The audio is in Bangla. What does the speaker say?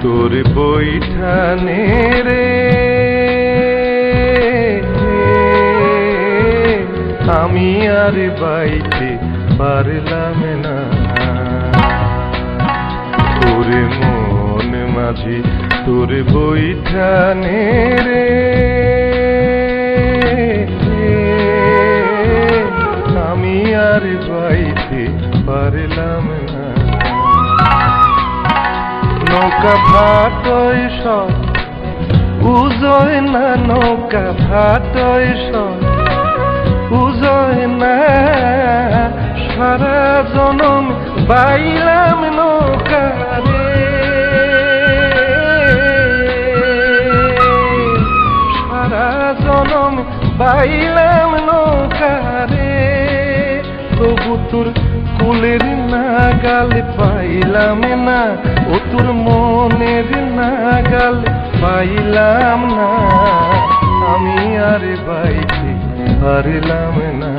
তোর বৈঠানে রে আমি আর বাইতে পারলাম না। তোর মন মাঝি তোর বৈঠানে রে আমি আর বাইতে পারলাম না। নৌকা ভাটয় সব উজয় না, নৌকা ভাটয় সব উজয় না। সারা জনম বাইলাম নৌকা রে, সারা জনম বাইলাম নৌকা রে। তবু তোর কুলের নাগাল পাইলাম না, ও তোর মনের নাগাল পাইলাম না। আমি আর বাইতে পারলাম না।